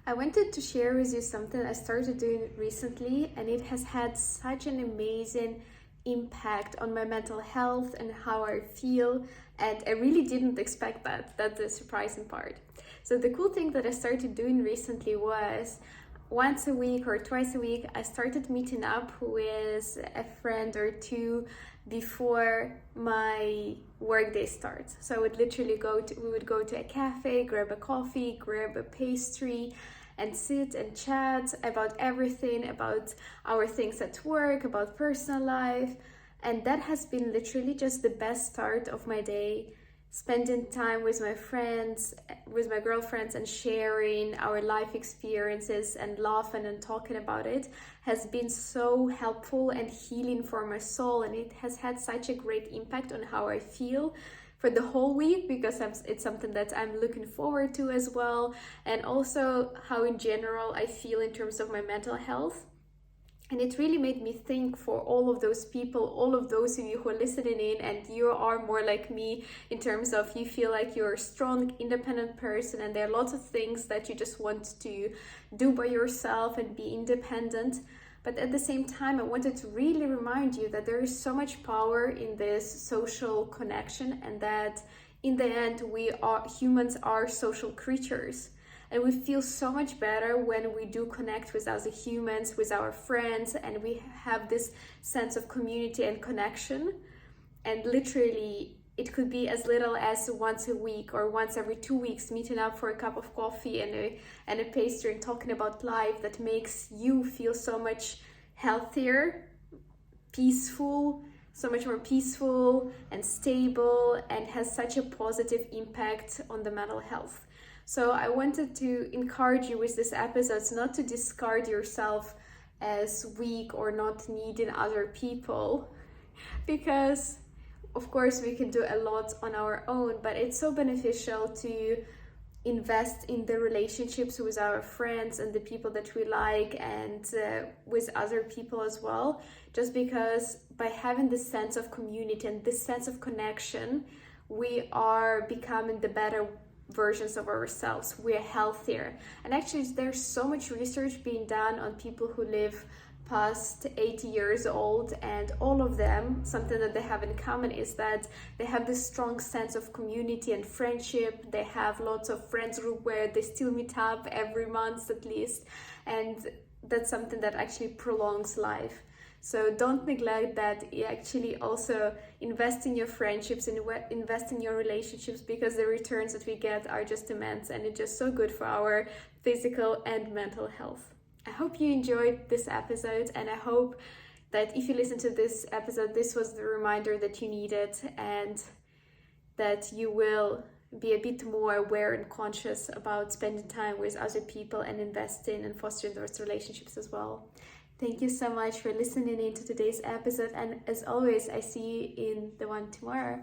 I wanted to share with you something I started doing recently, and it has had such an amazing impact on my mental health and how I feel, and I really didn't expect that. That's the surprising part. So the cool thing that I started doing recently was once a week or twice a week, I started meeting up with a friend or two before my workday starts. So I would literally we would go to a cafe, grab a coffee, grab a pastry, and sit and chat about everything, about our things at work, about personal life. And that has been literally just the best start of my day. Spending time with my friends, with my girlfriends, and sharing our life experiences and laughing and talking about it has been so helpful and healing for my soul, and it has had such a great impact on how I feel for the whole week, because it's something that I'm looking forward to as well, and also how in general I feel in terms of my mental health. And it really made me think for all of those people, all of those of you who are listening in, and you are more like me in terms of you feel like you're a strong, independent person, and there are lots of things that you just want to do by yourself and be independent. But at the same time, I wanted to really remind you that there is so much power in this social connection, and that in the end, humans are social creatures. And we feel so much better when we do connect with other humans, with our friends, and we have this sense of community and connection. And literally, it could be as little as once a week or once every 2 weeks, meeting up for a cup of coffee and a pastry and talking about life that makes you feel so much healthier, so much more peaceful and stable, and has such a positive impact on the mental health. So I wanted to encourage you with this episode not to discard yourself as weak or not needing other people, because of course we can do a lot on our own, but it's so beneficial to invest in the relationships with our friends and the people that we like, and with other people as well, just because by having this sense of community and this sense of connection, we are becoming the better versions of ourselves. We're healthier. And actually there's so much research being done on people who live past 80 years old, and all of them, something that they have in common is that they have this strong sense of community and friendship. They have lots of friends group where they still meet up every month at least, and that's something that actually prolongs life. So don't neglect that. You actually also invest in your friendships and invest in your relationships, because the returns that we get are just immense, and it's just so good for our physical and mental health. I hope you enjoyed this episode, and I hope that if you listen to this episode, this was the reminder that you needed, and that you will be a bit more aware and conscious about spending time with other people and investing and fostering those relationships as well. Thank you so much for listening in to today's episode, and as always, I see you in the one tomorrow.